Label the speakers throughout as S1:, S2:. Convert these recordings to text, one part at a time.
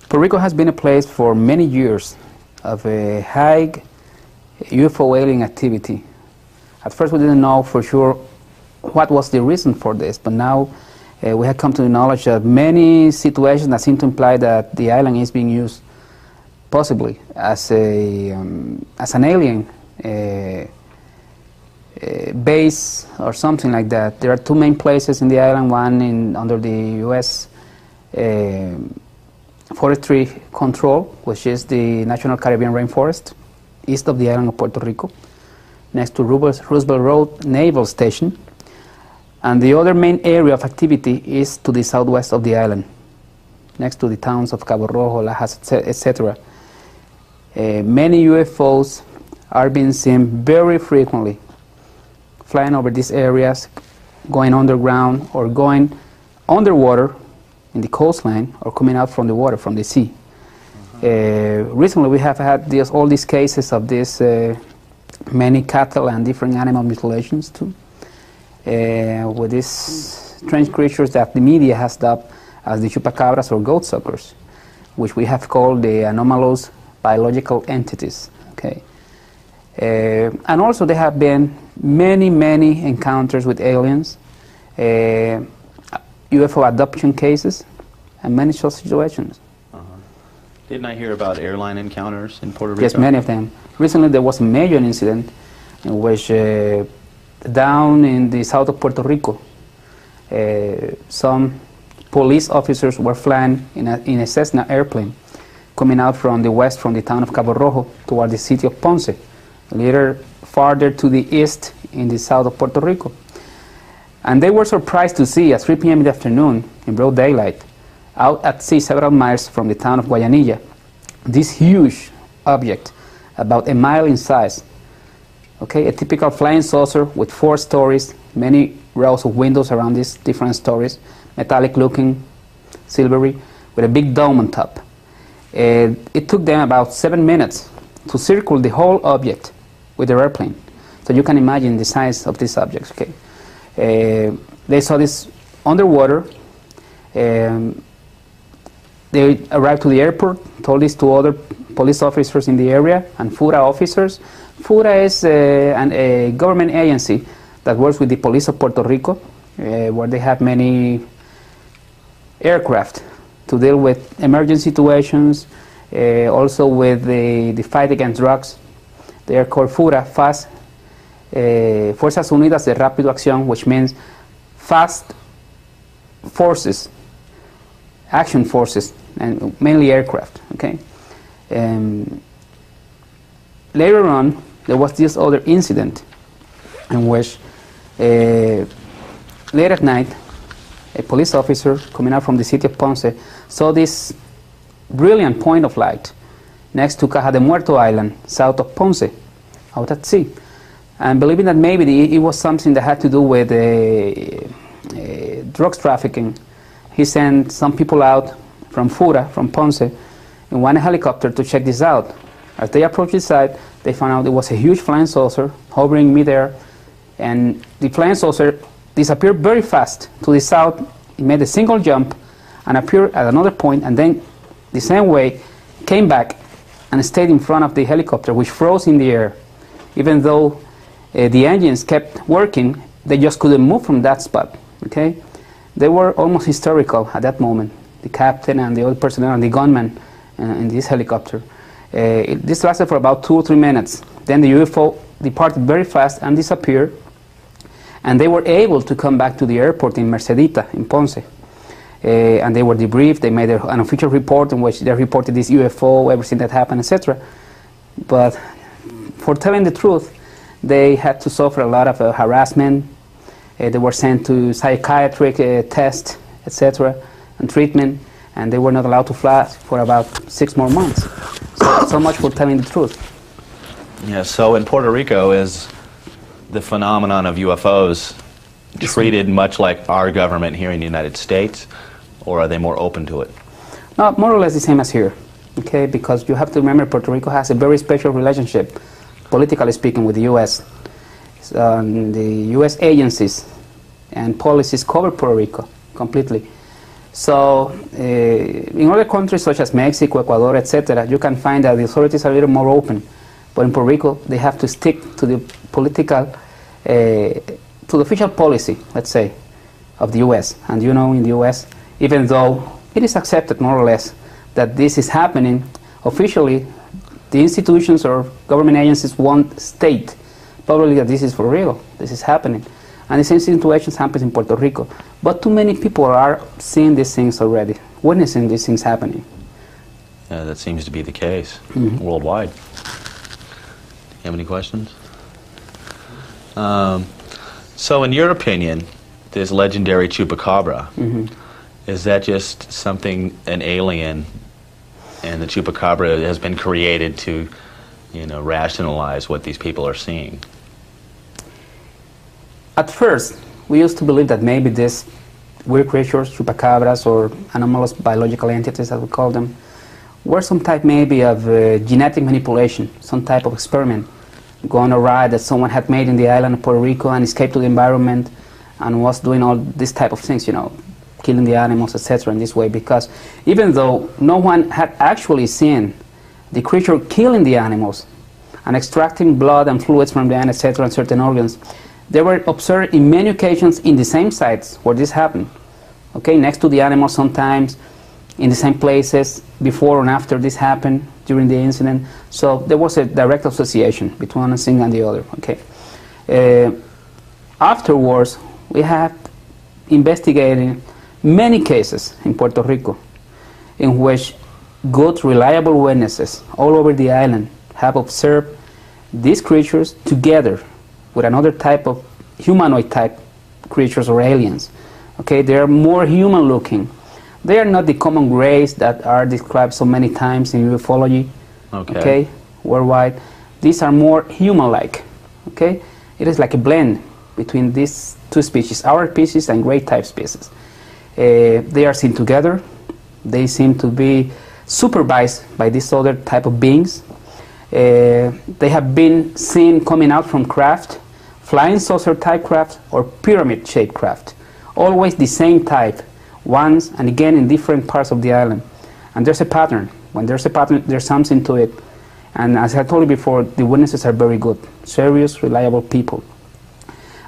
S1: Puerto Rico has been a place for many years of a high UFO alien activity. At first we didn't know for sure what was the reason for this, but now we have come to the knowledge of many situations that seem to imply that the island is being used possibly as an alien base or something like that. There are two main places in the island, one under the U.S. Forestry control, which is the National Caribbean Rainforest, east of the island of Puerto Rico, next to Roosevelt Road Naval Station. And the other main area of activity is to the southwest of the island, next to the towns of Cabo Rojo, Lajas, etc. Many UFOs are being seen very frequently, flying over these areas, going underground or going underwater in the coastline or coming out from the water, from the sea. Recently we have had all these cases of this many cattle and different animal mutilations too, with these strange creatures that the media has dubbed as the Chupacabras or goat suckers, which we have called the anomalous biological entities. Okay. And also there have been many encounters with aliens, UFO adoption cases, and many such situations.
S2: Didn't I hear about airline encounters in Puerto Rico?
S1: Yes, many of them. Recently there was a major incident in which down in the south of Puerto Rico, some police officers were flying in a Cessna airplane coming out from the west, from the town of Cabo Rojo toward the city of Ponce, later farther to the east in the south of Puerto Rico. And they were surprised to see at 3 p.m. in the afternoon, in broad daylight, out at sea several miles from the town of Guayanilla, this huge object, about a mile in size. Okay, a typical flying saucer with 4 stories, many rows of windows around these different stories, metallic looking, silvery, with a big dome on top. It took them about 7 minutes to circle the whole object with their airplane. So you can imagine the size of these objects. Okay. They saw this underwater. They arrived to the airport, told this to other police officers in the area and FURA officers. FURA is a government agency that works with the police of Puerto Rico, where they have many aircraft to deal with emergency situations, also with the fight against drugs. They are called FURA, Fuerzas Unidas de Rápido Acción, which means fast forces, action forces, and mainly aircraft. Okay. Later on, there was this other incident in which late at night, a police officer coming out from the city of Ponce saw this brilliant point of light next to Caja de Muerto Island, south of Ponce, out at sea. And believing that maybe it was something that had to do with drugs trafficking, he sent some people out from FURA, from Ponce, in one helicopter to check this out. As they approached the site, they found out it was a huge flying saucer hovering midair, and the flying saucer disappeared very fast to the south. It made a single jump and appeared at another point, and then the same way came back and stayed in front of the helicopter, which froze in the air. Even though the engines kept working, they just couldn't move from that spot. Okay? They were almost hysterical at that moment, the captain and the other personnel and the gunman in this helicopter. This lasted for about 2 or 3 minutes. Then the UFO departed very fast and disappeared, and they were able to come back to the airport in Mercedita, in Ponce. And they were debriefed. They made an official report in which they reported this UFO, everything that happened, etc. But for telling the truth, they had to suffer a lot of harassment. They were sent to psychiatric tests, etc., and treatment, and they were not allowed to fly for about 6 more months. So much for telling the truth.
S2: Yeah, so in Puerto Rico, is the phenomenon of UFOs treated much like our government here in the United States, or are they more open to it?
S1: No, more or less the same as here, okay? Because you have to remember Puerto Rico has a very special relationship, politically speaking, with the U.S. The U.S. agencies and policies cover Puerto Rico completely. So in other countries such as Mexico, Ecuador, etc., you can find that the authorities are a little more open. But in Puerto Rico, they have to stick to the political, to the official policy, let's say, of the U.S. And you know, in the U.S., even though it is accepted more or less that this is happening, officially, the institutions or government agencies won't state publicly that this is for real, this is happening. And the same situation happens in Puerto Rico. But too many people are seeing these things already, witnessing these things happening.
S2: That seems to be the case worldwide. You have any questions? So in your opinion, this legendary Chupacabra, is that just something, an alien, and the Chupacabra has been created to, you know, rationalize what these people are seeing?
S1: At first, we used to believe that maybe these weird creatures, chupacabras, or anomalous biological entities, as we call them, were some type maybe of genetic manipulation, some type of experiment gone awry that someone had made in the island of Puerto Rico and escaped to the environment and was doing all this type of things, you know, killing the animals, etc. in this way, because even though no one had actually seen the creature killing the animals and extracting blood and fluids from the animal, etc., and certain organs, they were observed in many occasions in the same sites where this happened, okay, next to the animals sometimes, in the same places before and after this happened during the incident. So there was a direct association between one thing and the other, okay. Afterwards, we have investigated many cases in Puerto Rico in which good, reliable witnesses all over the island have observed these creatures together with another type of humanoid type creatures or aliens. Okay, they are more human looking. They are not the common grays that are described so many times in ufology, okay, worldwide. These are more human-like, okay? It is like a blend between these two species, our species and gray type species. They are seen together. They seem to be supervised by this other type of beings. They have been seen coming out from craft, flying saucer type craft or pyramid shaped craft. Always the same type, once and again in different parts of the island. And there's a pattern. When there's a pattern, there's something to it. And as I told you before, the witnesses are very good, serious, reliable people.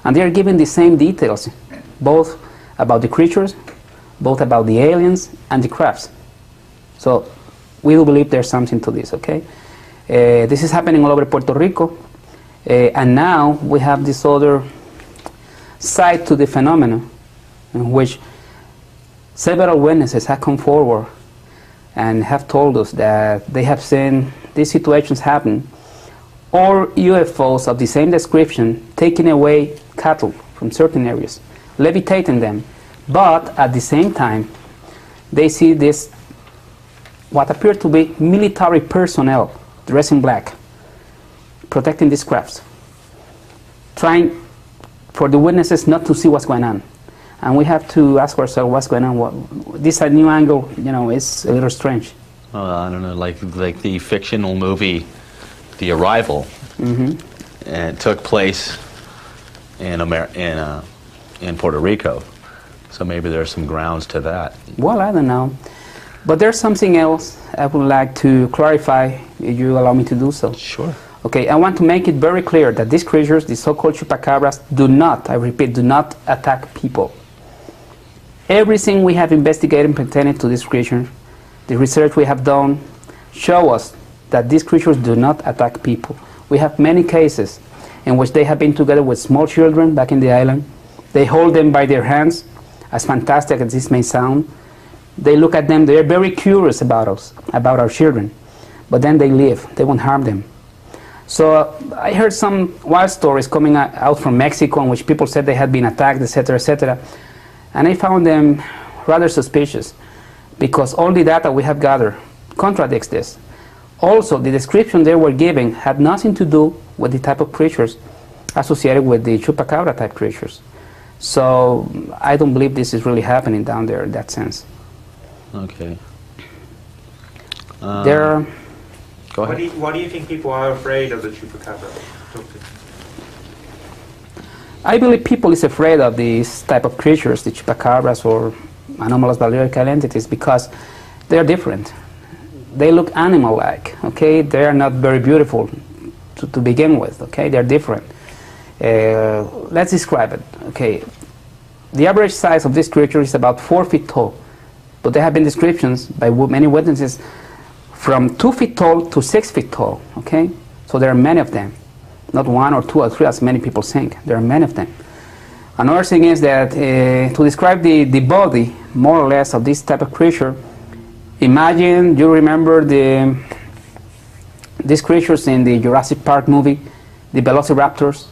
S1: And they are given the same details, both about the creatures, both about the aliens and the crafts. So we do believe there's something to this, okay? This is happening all over Puerto Rico. And now we have this other side to the phenomenon in which several witnesses have come forward and have told us that they have seen these situations happen, or UFOs of the same description taking away cattle from certain areas, levitating them, but at the same time they see this, what appear to be military personnel dressed in black, protecting these crafts, trying for the witnesses not to see what's going on. And we have to ask ourselves what's going on. This new angle, you know, is a little strange.
S2: I don't know, like the fictional movie, The Arrival, and it took place in Puerto Rico. So maybe there's some grounds to that.
S1: Well, I don't know. But there's something else I would like to clarify, if you allow me to do so.
S2: Sure.
S1: Okay, I want to make it very clear that these creatures, the so-called chupacabras, do not, I repeat, do not attack people. Everything we have investigated pertaining to this creature, the research we have done, show us that these creatures do not attack people. We have many cases in which they have been together with small children back in the island. They hold them by their hands, as fantastic as this may sound. They look at them, they're very curious about us, about our children, but then they leave, they won't harm them. So I heard some wild stories coming out from Mexico in which people said they had been attacked, etc., etc. And I found them rather suspicious because all the data we have gathered contradicts this. Also, the description they were giving had nothing to do with the type of creatures associated with the Chupacabra type creatures. So I don't believe this is really happening down there in that sense.
S2: Okay.
S1: There.
S2: Go ahead.
S3: Why do you think people are afraid of the Chupacabra?
S1: I believe people is afraid of these type of creatures, the chupacabras or anomalous biological entities because they are different. They look animal-like, okay? They are not very beautiful to begin with, okay? They're different. Let's describe it, okay? The average size of this creature is about 4 feet tall, but there have been descriptions by many witnesses from 2 feet tall to 6 feet tall, okay? So there are many of them, not 1 or 2 or 3 as many people think. There are many of them. Another thing is that to describe the body, more or less, of this type of creature, imagine, you remember these creatures in the Jurassic Park movie, the velociraptors,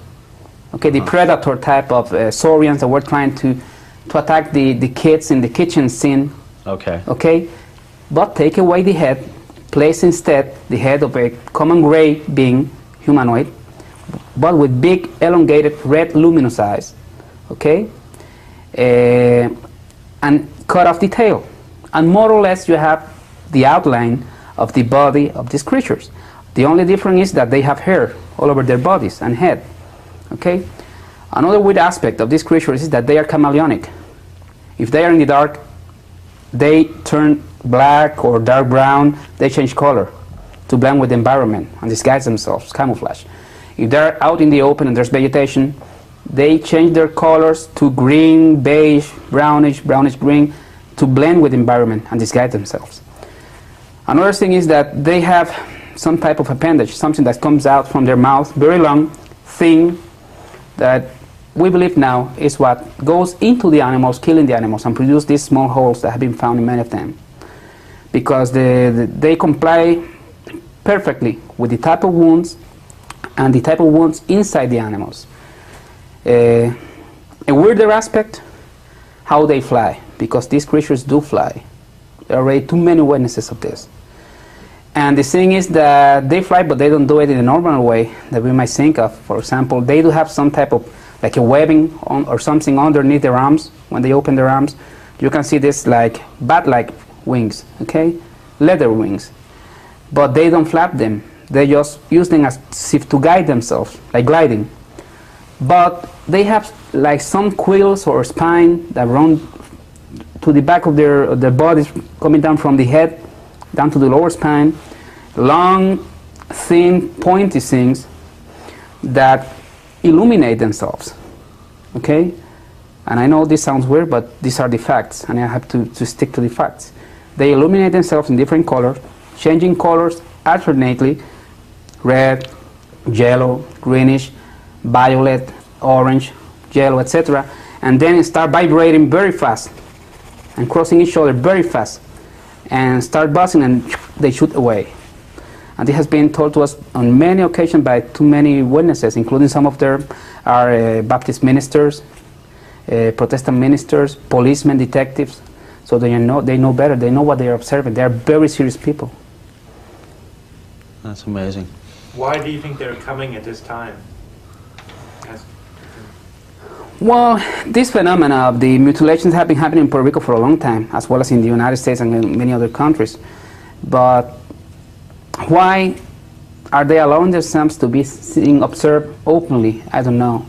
S1: okay, the predator type of saurians that were trying to attack the kids in the kitchen scene.
S2: Okay.
S1: Okay, but take away the head, place instead the head of a common gray being, humanoid, but with big, elongated, red, luminous eyes, okay, and cut off the tail. And more or less you have the outline of the body of these creatures. The only difference is that they have hair all over their bodies and head. Okay? Another weird aspect of these creatures is that they are chameleonic. If they are in the dark, they turn black or dark brown, they change color to blend with the environment and disguise themselves, camouflage. If they're out in the open and there's vegetation, they change their colors to green, beige, brownish green, to blend with the environment and disguise themselves. Another thing is that they have some type of appendage, something that comes out from their mouth, very long, thin, that we believe now is what goes into the animals, killing the animals, and produce these small holes that have been found in many of them. Because they comply perfectly with the type of wounds and the type of wounds inside the animals. A weirder aspect, how they fly, because these creatures do fly. There are already too many witnesses of this. And the thing is that they fly, but they don't do it in a normal way that we might think of. For example, they do have some type of, like a webbing on, or something underneath their arms. When they open their arms, you can see this like bat-like wings, okay? Leather wings. But they don't flap them. They just use them as if to guide themselves, like gliding. But they have like some quills or spine that run to the back of their bodies, coming down from the head down to the lower spine, long, thin, pointy things that illuminate themselves, okay? And I know this sounds weird, but these are the facts, and I have to stick to the facts. They illuminate themselves in different colors, changing colors alternately, red, yellow, greenish, violet, orange, yellow, etc., and then start vibrating very fast and crossing each other very fast and start buzzing, and they shoot away. And this has been told to us on many occasions by too many witnesses, including some of them are Baptist ministers, Protestant ministers, policemen, detectives. So they know better, they know what they are observing. They are very serious people.
S2: That's amazing.
S3: Why do you think they're coming at this time?
S1: Well, this phenomena of the mutilations have been happening in Puerto Rico for a long time, as well as in the United States and in many other countries. But why are they allowing themselves to be seen, observed openly? I don't know.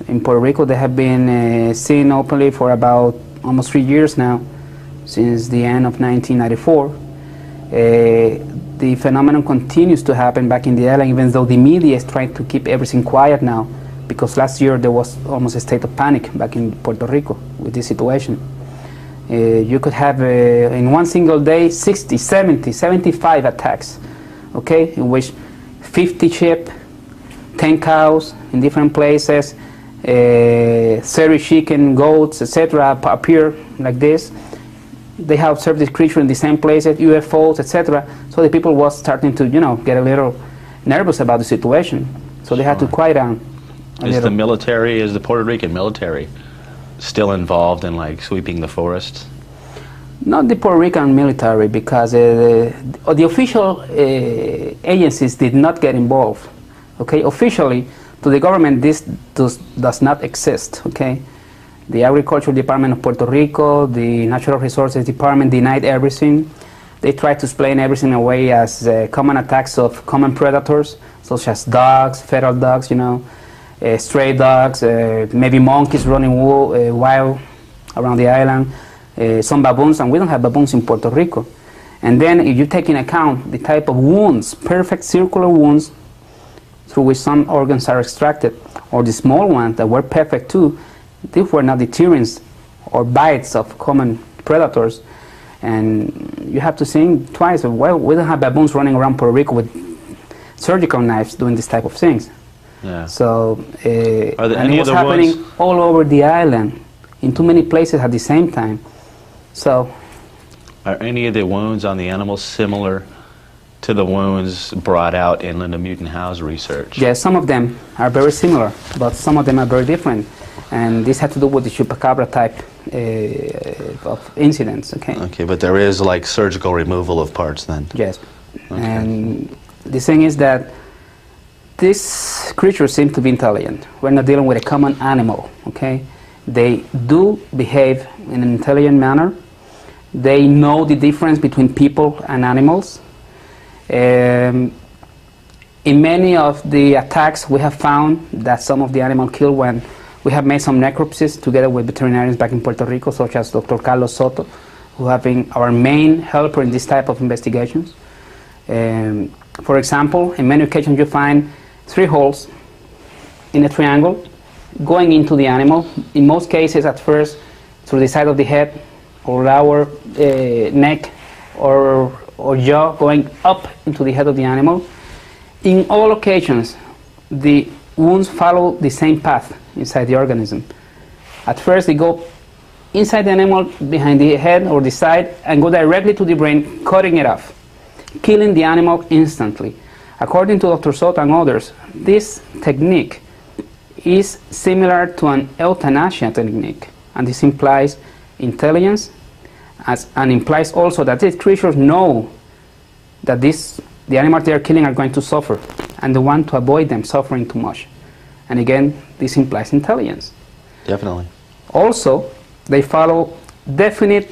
S1: In Puerto Rico, they have been seen openly for about almost 3 years now, since the end of 1994. The phenomenon continues to happen back in the island, even though the media is trying to keep everything quiet now, because last year there was almost a state of panic back in Puerto Rico with this situation. You could have in one single day 60, 70, 75 attacks, okay, in which 50 sheep, 10 cows in different places, 30 chicken, goats, etc. appear like this. They have observed this creature in the same places, UFOs, etc. So the people was starting to, get a little nervous about the situation. So they had to quiet down.
S2: Is the Puerto Rican military still involved in like sweeping the forests?
S1: Not the Puerto Rican military, because the official agencies did not get involved. Okay, officially to the government this does not exist. Okay, the Agriculture Department of Puerto Rico, the Natural Resources Department denied everything. They tried to explain everything away as common attacks of common predators, such as dogs, feral dogs, stray dogs, maybe monkeys running wild around the island, some baboons, and we don't have baboons in Puerto Rico. And then if you take into account the type of wounds, perfect circular wounds, through which some organs are extracted, or the small ones that were perfect too, these were not deterrents or bites of common predators. And you have to think twice, well, we don't have baboons running around Puerto Rico with surgical knives doing this type of things.
S2: Yeah.
S1: So,
S2: Are there
S1: and
S2: any
S1: it was
S2: other
S1: happening
S2: ones?
S1: all over the island, in too many places at the same time. So,
S2: Are any of the wounds on the animals similar to the wounds brought out in Linda Mutant Howe's research?
S1: yes, some of them are very similar, but some of them are very different. And this had to do with the Chupacabra type of incidents, okay?
S2: Okay, but there is like surgical removal of parts then?
S1: Yes.
S2: Okay.
S1: And the thing is that these creatures seem to be intelligent. We're not dealing with a common animal, okay? They do behave in an intelligent manner. They know the difference between people and animals. In many of the attacks, we have found that some of the animal killed when we have made some necropsies together with veterinarians back in Puerto Rico, such as Dr. Carlos Soto, who have been our main helper in this type of investigations. For example, in many occasions you find 3 holes in a triangle going into the animal. In most cases, at first, through the side of the head or lower neck or jaw, going up into the head of the animal. In all occasions, the wounds follow the same path inside the organism. At first, they go inside the animal, behind the head or the side, and go directly to the brain, cutting it off, killing the animal instantly. According to Dr. Soto and others, this technique is similar to an euthanasia technique, and this implies intelligence, and implies also that these creatures know that the animals they are killing are going to suffer, and they want to avoid them suffering too much. And again, this implies intelligence.
S2: Definitely.
S1: Also, they follow definite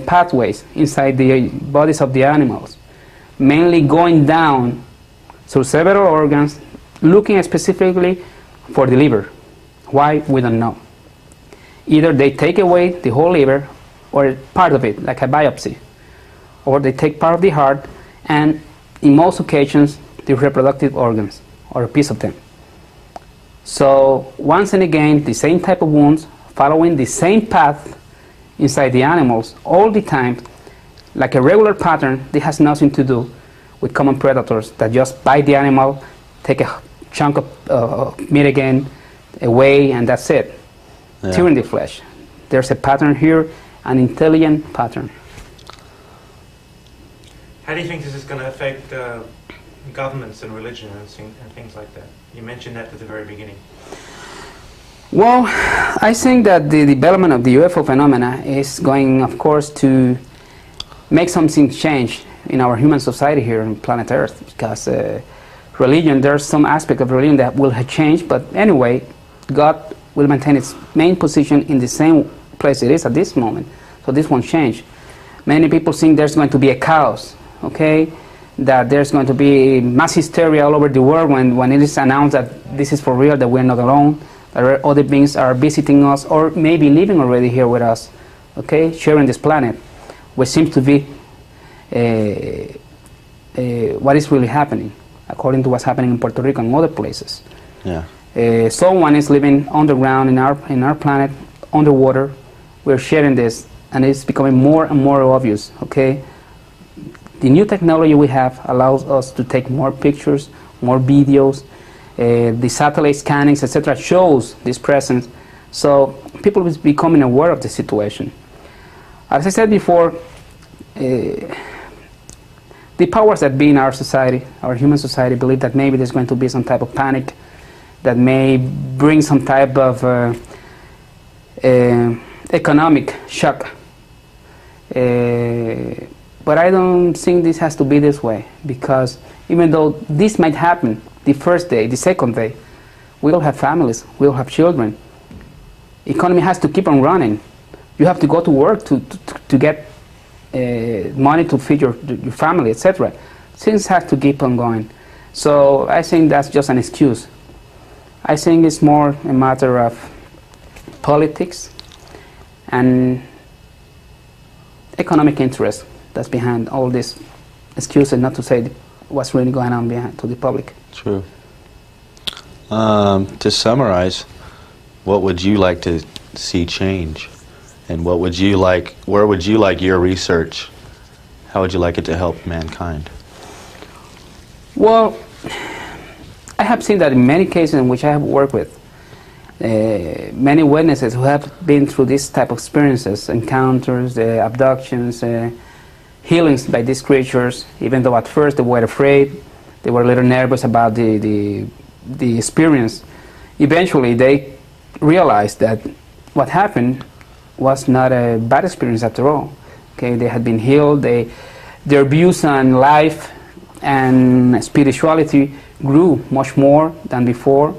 S1: pathways inside the bodies of the animals, mainly going down through several organs, looking specifically for the liver. Why? We don't know. Either they take away the whole liver or part of it, like a biopsy, or they take part of the heart, and in most occasions, the reproductive organs, or a piece of them. So once and again, the same type of wounds, following the same path inside the animals all the time, like a regular pattern. This has nothing to do with common predators that just bite the animal, take a chunk of meat again, away, and that's it.
S2: Yeah.
S1: Tearing the flesh. There's a pattern here, an intelligent pattern.
S3: How do you think this is going to affect governments and religion and things like that? You mentioned that at the very beginning.
S1: Well, I think that the development of the UFO phenomena is going, of course, to make something change in our human society here on planet Earth, because religion, there's some aspect of religion that will have changed, but anyway, God will maintain its main position in the same place it is at this moment, so this won't change. Many people think there's going to be a chaos, okay, that there's going to be mass hysteria all over the world when it is announced that this is for real, that we're not alone, that other beings are visiting us, or maybe living already here with us, okay, sharing this planet, which seems to be what is really happening, according to what's happening in Puerto Rico and other places.
S2: Yeah.
S1: Someone is living underground in our planet, underwater. We're sharing this, and it's becoming more and more obvious, okay? The new technology we have allows us to take more pictures, more videos. The satellite scannings, etc., shows this presence. So people is becoming aware of the situation. As I said before, the powers that be in our society, our human society, believe that maybe there's going to be some type of panic that may bring some type of economic shock. But I don't think this has to be this way, because even though this might happen the first day, the second day, we all have families, we all have children. Economy has to keep on running. You have to go to work to get money to feed your family, etc. Things have to keep on going. So I think that's just an excuse. I think it's more a matter of politics and economic interest that's behind all this excuses not to say what's really going on behind to the public.
S2: True. To summarize, what would you like to see change? And what would you like, where would you like your research, how would you like it to help mankind?
S1: Well, I have seen that in many cases in which I have worked with, many witnesses who have been through this type of experiences, encounters, abductions, healings by these creatures, even though at first they were afraid, they were a little nervous about the experience. Eventually they realized that what happened was not a bad experience after all. Okay, they had been healed, their views on life and spirituality grew much more than before.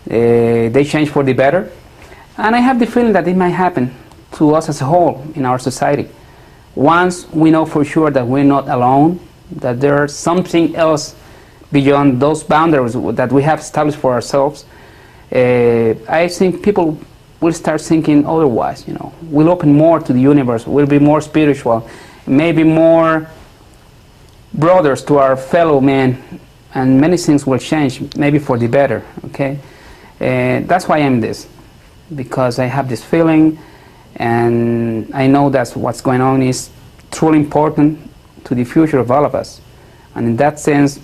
S1: They changed for the better. And I have the feeling that it might happen to us as a whole in our society. Once we know for sure that we're not alone, that there's something else beyond those boundaries that we have established for ourselves, I think people will start thinking otherwise. You know, we'll open more to the universe, we'll be more spiritual, maybe more brothers to our fellow men, and many things will change, maybe for the better. Okay, that's why I'm this, because I have this feeling, and I know that what's going on is truly important to the future of all of us. And in that sense,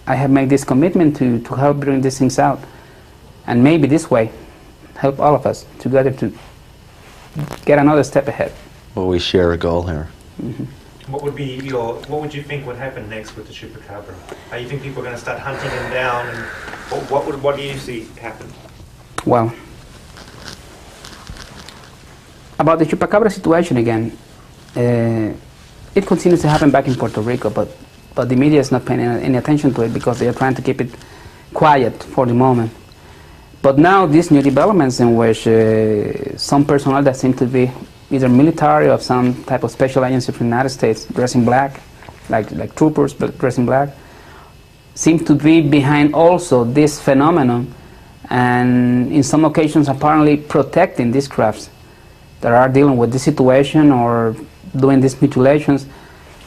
S1: I have made this commitment to help bring these things out, and maybe this way help all of us together to get another step ahead.
S2: Well, we share a goal here.
S1: Mm-hmm.
S3: What would you think would happen next with the Chupacabra? How do you think people are going to start hunting them down, and what do you see happen?
S1: Well, about the Chupacabra situation again, it continues to happen back in Puerto Rico, but the media is not paying any attention to it because they are trying to keep it quiet for the moment. But now these new developments in which some personnel that seem to be either military or some type of special agency from the United States dressed in black, like troopers but dressed in black, seem to be behind also this phenomenon, and in some occasions apparently protecting these crafts that are dealing with this situation or doing these mutilations,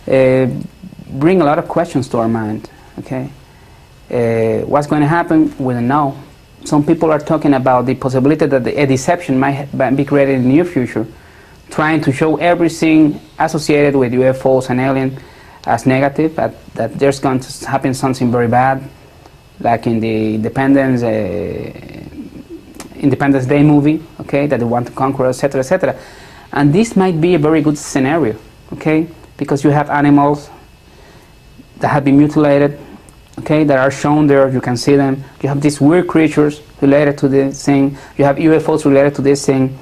S1: bring a lot of questions to our mind. Okay, what's going to happen? We don't know. Some people are talking about the possibility that a deception might be created in the near future, trying to show everything associated with UFOs and aliens as negative, that there's going to happen something very bad, like in the Independence Day movie, okay, that they want to conquer, etc., etc. And this might be a very good scenario, okay, because you have animals that have been mutilated, okay, that are shown there, you can see them. You have these weird creatures related to this thing. You have UFOs related to this thing.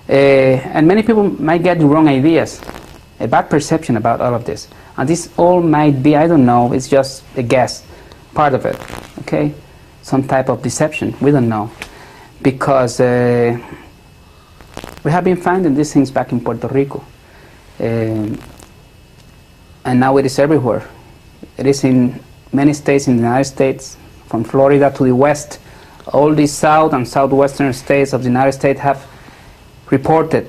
S1: And many people might get the wrong ideas, a bad perception about all of this. And this all might be, I don't know, it's just a guess, part of it, okay? Some type of deception, we don't know. Because we have been finding these things back in Puerto Rico. And now it is everywhere. It is in many states in the United States, from Florida to the west. All the south and southwestern states of the United States have reported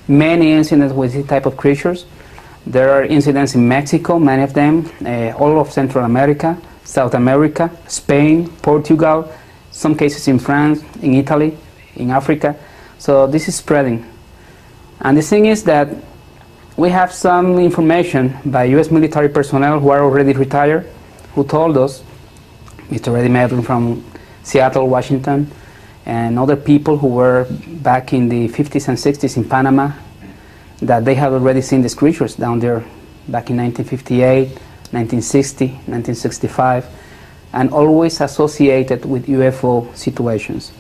S1: many incidents with this type of creatures. There are incidents in Mexico, many of them, all of Central America, South America, Spain, Portugal, some cases in France, in Italy, in Africa. So this is spreading. And the thing is that we have some information by U.S. military personnel who are already retired, who told us, Mr. Eddie Medlin from Seattle, Washington, and other people who were back in the 50s and 60s in Panama, that they had already seen these creatures down there back in 1958, 1960, 1965, and always associated with UFO situations.